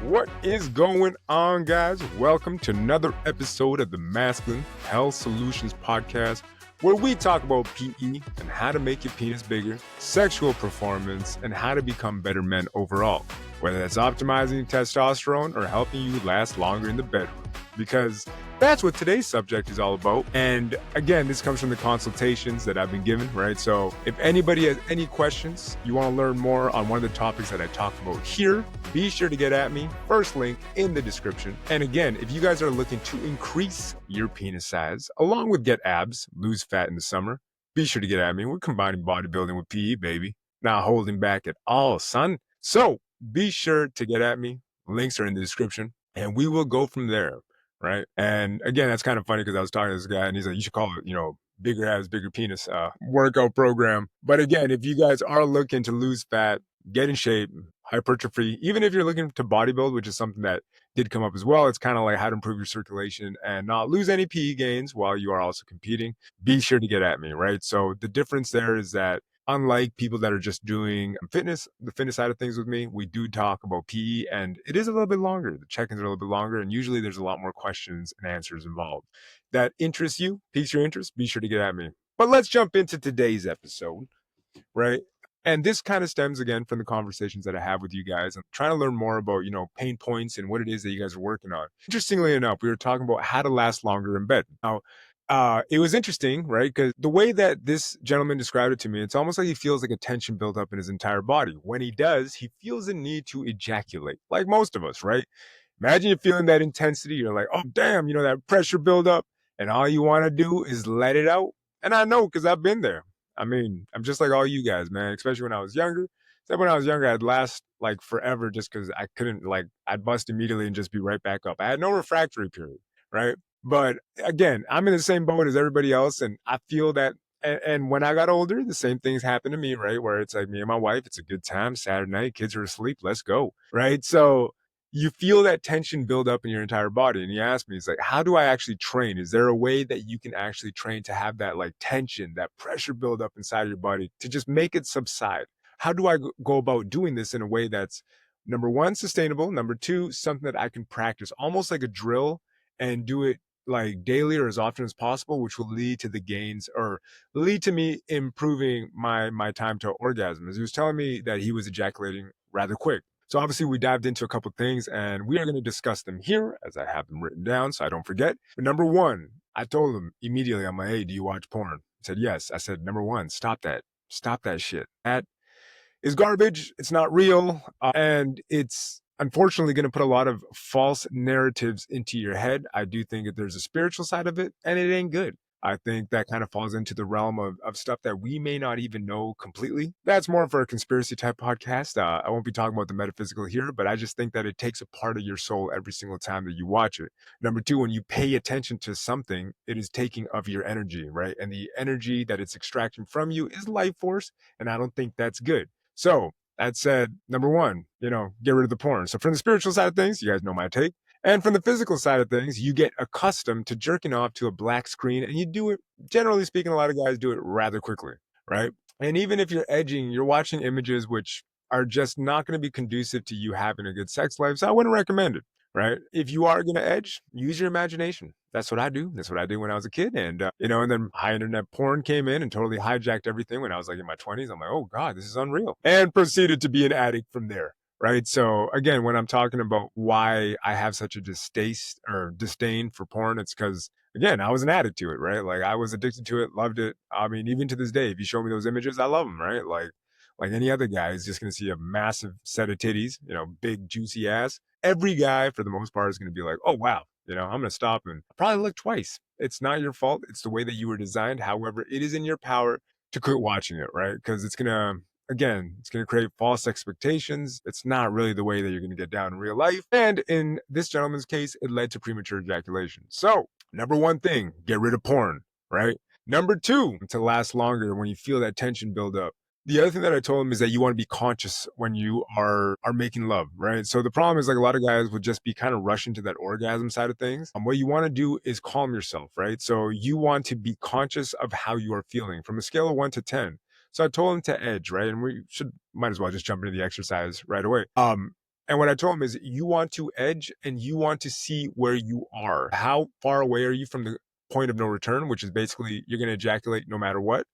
What is going on, guys? Welcome to another episode of the Masculine Health Solutions Podcast, where we talk about PE and how to make your penis bigger, sexual performance, and how to become better men overall, whether that's optimizing testosterone or helping you last longer in the bedroom. Because that's what today's subject is all about. And again, this comes from the consultations that I've been given, right? So if anybody has any questions, you want to learn more on one of the topics that I talk about here, be sure to get at me. First link in the description. And again, if you guys are looking to increase your penis size, along with get abs, lose fat in the summer, be sure to get at me. We're combining bodybuilding with PE, baby. Not holding back at all, son. So be sure to get at me. Links are in the description, and we will go from there. Right. And again, that's kind of funny because I was talking to this guy and he's like, you should call it, bigger abs, bigger penis workout program. But again, if you guys are looking to lose fat, get in shape, hypertrophy, even if you're looking to bodybuild, which is something that did come up as well, it's kind of like how to improve your circulation and not lose any PE gains while you are also competing. Be sure to get at me. Right. So the difference there is that unlike people that are just doing fitness, the fitness side of things with me, we do talk about PE and it is a little bit longer. The check-ins are a little bit longer and usually there's a lot more questions and answers involved. That interests you, piques your interest, be sure to get at me. But let's jump into today's episode, right? And this kind of stems again from the conversations that I have with you guys. I'm trying to learn more about, pain points and what it is that you guys are working on. Interestingly enough, we were talking about how to last longer in bed. Now, it was interesting, right? Because the way that this gentleman described it to me, it's almost like he feels like a tension built up in his entire body. When he does, he feels the need to ejaculate, like most of us, right? Imagine you're feeling that intensity. You're like, oh, damn, that pressure build up. And all you want to do is let it out. And I know because I've been there. I mean, I'm just like all you guys, man, especially when I was younger. Except when I was younger, I'd last like forever just because I couldn't, I'd bust immediately and just be right back up. I had no refractory period, right? But again, I'm in the same boat as everybody else. And I feel that. And when I got older, the same things happened to me, right? Where it's like me and my wife, it's a good time, Saturday night, kids are asleep, let's go, right? So you feel that tension build up in your entire body. And he asked me, he's like, how do I actually train? Is there a way that you can actually train to have that like tension, that pressure build up inside of your body to just make it subside? How do I go about doing this in a way that's number one, sustainable, number two, something that I can practice almost like a drill and do it like daily or as often as possible, which will lead to the gains or lead to me improving my time to orgasm. As he was telling me that he was ejaculating rather quick. So obviously we dived into a couple things and we are going to discuss them here as I have them written down so I don't forget. But number one, I told him immediately, I'm like, hey, do you watch porn? He said, yes. I said, number one, stop that. Stop that shit. That is garbage. It's not real. And it's unfortunately going to put a lot of false narratives into your head. I do think that there's a spiritual side of it and it ain't good. I think that kind of falls into the realm of stuff that we may not even know completely. That's more for a conspiracy type podcast. I won't be talking about the metaphysical here, but I just think that it takes a part of your soul every single time that you watch it. Number two, when you pay attention to something, it is taking of your energy, right? And the energy that it's extracting from you is life force. And I don't think that's good. So that said, number one, get rid of the porn. So from the spiritual side of things, you guys know my take. And from the physical side of things, you get accustomed to jerking off to a black screen and you do it, generally speaking, a lot of guys do it rather quickly, right? And even if you're edging, you're watching images which are just not going to be conducive to you having a good sex life. So I wouldn't recommend it, right? If you are going to edge, use your imagination. That's what I do. That's what I did when I was a kid. And, and then high internet porn came in and totally hijacked everything when I was like in my 20s. I'm like, oh God, this is unreal. And proceeded to be an addict from there. Right. So again, when I'm talking about why I have such a distaste or disdain for porn, it's because, again, I was an addict to it. Right. Like I was addicted to it, loved it. I mean, even to this day, if you show me those images, I love them. Right. Like any other guy is just going to see a massive set of titties, big juicy ass. Every guy for the most part is going to be like, oh, wow, I'm going to stop and probably look twice. It's not your fault. It's the way that you were designed. However, it is in your power to quit watching it. Right. Because it's going to create false expectations. It's not really the way that you're going to get down in real life. And in this gentleman's case, it led to premature ejaculation. So number one thing, get rid of porn, right? Number two, to last longer when you feel that tension build up. The other thing that I told him is that you want to be conscious when you are making love, right? So the problem is like a lot of guys would just be kind of rushing to that orgasm side of things. What you want to do is calm yourself, right? So you want to be conscious of how you are feeling from a scale of 1 to 10. So I told him to edge, right? And we might as well just jump into the exercise right away. And what I told him is, you want to edge and you want to see where you are. How far away are you from the point of no return, which is basically you're going to ejaculate no matter what?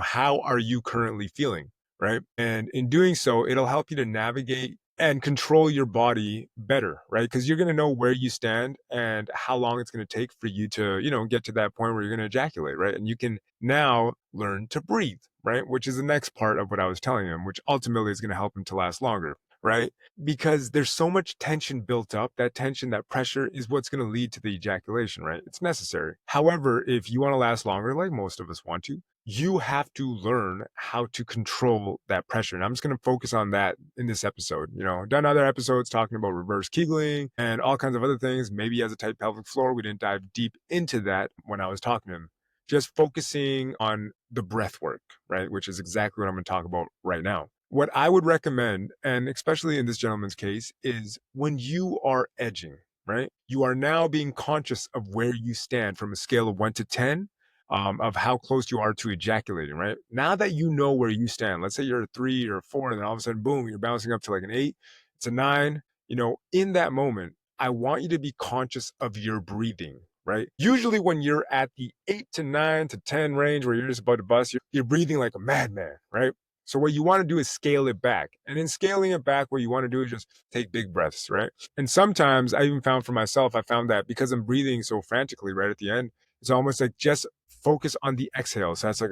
How are you currently feeling? Right. And in doing so, it'll help you to navigate and control your body better, right? Because you're going to know where you stand and how long it's going to take for you to, get to that point where you're going to ejaculate, right? And you can now learn to breathe, right? Which is the next part of what I was telling him, which ultimately is going to help him to last longer, right? Because there's so much tension built up. That tension, that pressure is what's going to lead to the ejaculation, right? It's necessary. However, if you want to last longer, like most of us want to, you have to learn how to control that pressure. And I'm just going to focus on that in this episode. Done other episodes talking about reverse Kegling and all kinds of other things. Maybe he has a tight pelvic floor. We didn't dive deep into that when I was talking to him. Just focusing on the breath work, right? Which is exactly what I'm going to talk about right now. What I would recommend, and especially in this gentleman's case, is when you are edging, right? You are now being conscious of where you stand from a scale of 1 to 10, of how close you are to ejaculating, right? Now that you know where you stand, let's say you're a 3 or a 4, and then all of a sudden, boom, you're bouncing up to like an 8, it's a 9. In that moment, I want you to be conscious of your breathing, right? Usually when you're at the 8 to 9 to 10 range where you're just about to bust, you're breathing like a madman, right? So what you want to do is scale it back. And in scaling it back, what you want to do is just take big breaths, right? And sometimes I even found for myself, I found that because I'm breathing so frantically right at the end, it's almost like just focus on the exhale. So that's like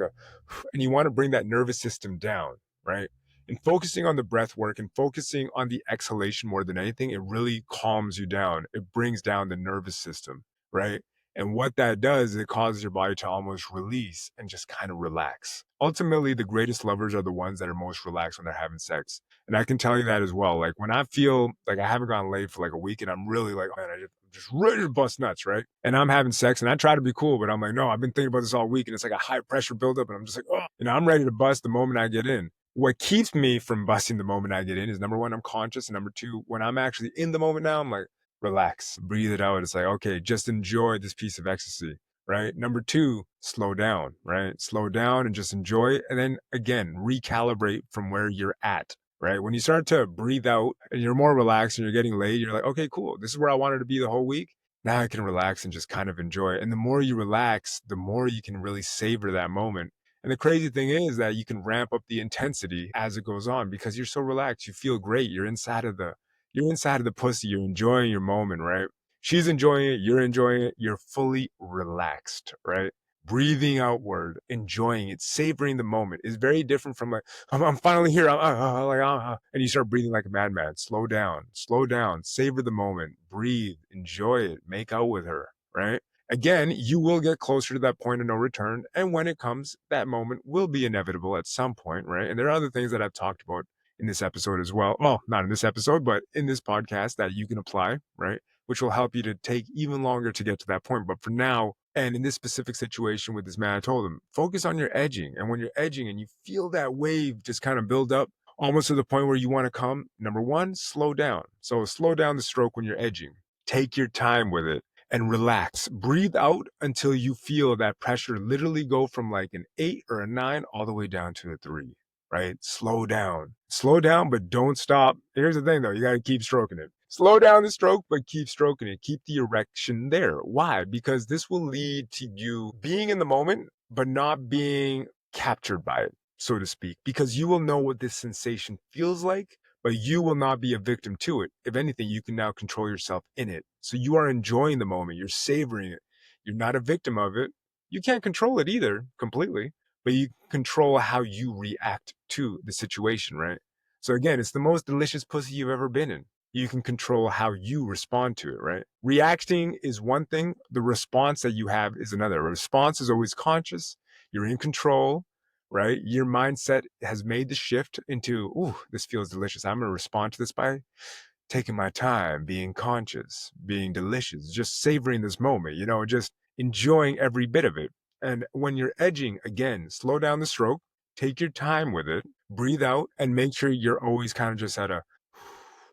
and you want to bring that nervous system down, right? And focusing on the breath work and focusing on the exhalation more than anything, it really calms you down. It brings down the nervous system, right? And what that does is it causes your body to almost release and just kind of relax. Ultimately, the greatest lovers are the ones that are most relaxed when they're having sex. And I can tell you that as well. Like when I feel like I haven't gone laid for like a week and I'm really like, man, I'm just ready to bust nuts, right? And I'm having sex and I try to be cool, but I'm like, no, I've been thinking about this all week and it's like a high pressure buildup. And I'm just like, oh, I'm ready to bust the moment I get in. What keeps me from busting the moment I get in is number one, I'm conscious. And number two, when I'm actually in the moment now, I'm like, relax, breathe it out. It's like, okay, just enjoy this piece of ecstasy, right? Number two, slow down, right? Slow down and just enjoy it. And then again, recalibrate from where you're at, right? When you start to breathe out and you're more relaxed and you're getting laid, you're like, okay, cool. This is where I wanted to be the whole week. Now I can relax and just kind of enjoy it. And the more you relax, the more you can really savor that moment. And the crazy thing is that you can ramp up the intensity as it goes on because you're so relaxed. You feel great. You're inside of the pussy. You're enjoying your moment, right? She's enjoying it. You're enjoying it. You're fully relaxed, right? Breathing outward, enjoying it, savoring the moment is very different from like, I'm finally here. And you start breathing like a madman. Slow down, savor the moment, breathe, enjoy it, make out with her, right? Again, you will get closer to that point of no return. And when it comes, that moment will be inevitable at some point, right? And there are other things that I've talked about in this episode as well. Well, not in this episode, but in this podcast that you can apply, right? Which will help you to take even longer to get to that point. But for now, and in this specific situation with this man, I told him, focus on your edging. And when you're edging and you feel that wave just kind of build up almost to the point where you want to come, number one, slow down. So slow down the stroke when you're edging. Take your time with it and relax. Breathe out until you feel that pressure literally go from like an 8 or a 9 all the way down to a 3, right? Slow down. Slow down, but don't stop. Here's the thing though, you got to keep stroking it. Slow down the stroke, but keep stroking it. Keep the erection there. Why? Because this will lead to you being in the moment, but not being captured by it, so to speak, because you will know what this sensation feels like, but you will not be a victim to it. If anything, you can now control yourself in it. So you are enjoying the moment. You're savoring it. You're not a victim of it. You can't control it either completely, but you control how you react to the situation, right? So again, it's the most delicious pussy you've ever been in. You can control how you respond to it, right? Reacting is one thing. The response that you have is another. A response is always conscious. You're in control, right? Your mindset has made the shift into, ooh, this feels delicious. I'm going to respond to this by taking my time, being conscious, being delicious, just savoring this moment, just enjoying every bit of it. And when you're edging, again, slow down the stroke, take your time with it, breathe out, and make sure you're always kind of just at a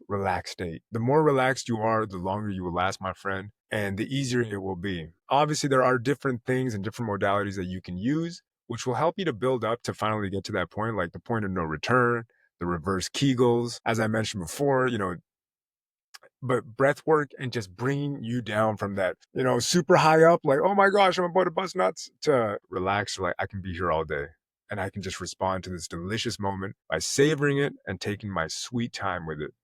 relaxed state. The more relaxed you are, the longer you will last, my friend, and the easier it will be. Obviously, there are different things and different modalities that you can use, which will help you to build up to finally get to that point, like the point of no return, the reverse Kegels. As I mentioned before, but breath work and just bringing you down from that, super high up, like, oh my gosh, I'm about to bust nuts, to relax, like I can be here all day. And I can just respond to this delicious moment by savoring it and taking my sweet time with it.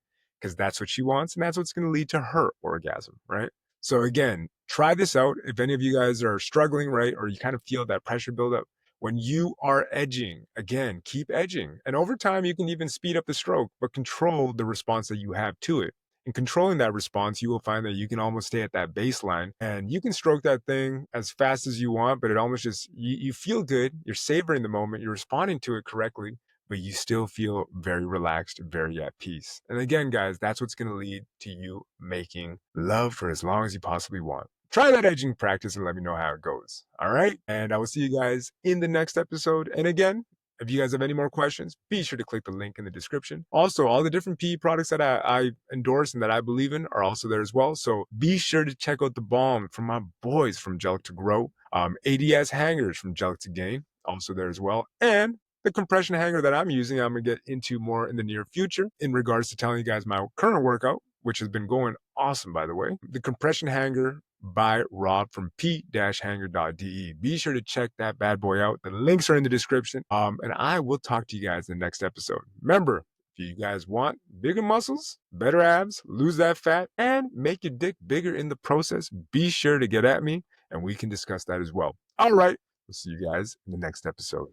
Because that's what she wants, and that's what's going to lead to her orgasm, right? So again, try this out. If any of you guys are struggling, right, or you kind of feel that pressure build up, when you are edging, again, keep edging. And over time, you can even speed up the stroke, but control the response that you have to it. In controlling that response, you will find that you can almost stay at that baseline and you can stroke that thing as fast as you want, but it almost just, you feel good. You're savoring the moment. You're responding to it correctly, but you still feel very relaxed, very at peace. And again, guys, that's what's going to lead to you making love for as long as you possibly want. Try that edging practice and let me know how it goes. All right. And I will see you guys in the next episode. And again, if you guys have any more questions, be sure to click the link in the description. Also, all the different PE products that I endorse and that I believe in are also there as well. So be sure to check out the balm from my boys from Gel to Grow, ADS hangers from Gel to Gain, also there as well. And the compression hanger that I'm using, I'm going to get into more in the near future in regards to telling you guys my current workout, which has been going awesome, by the way. The compression hanger by Rob from p-hanger.de. Be sure to check that bad boy out. The links are in the description. And I will talk to you guys in the next episode. Remember, if you guys want bigger muscles, better abs, lose that fat, and make your dick bigger in the process, be sure to get at me and we can discuss that as well. All right. We'll see you guys in the next episode.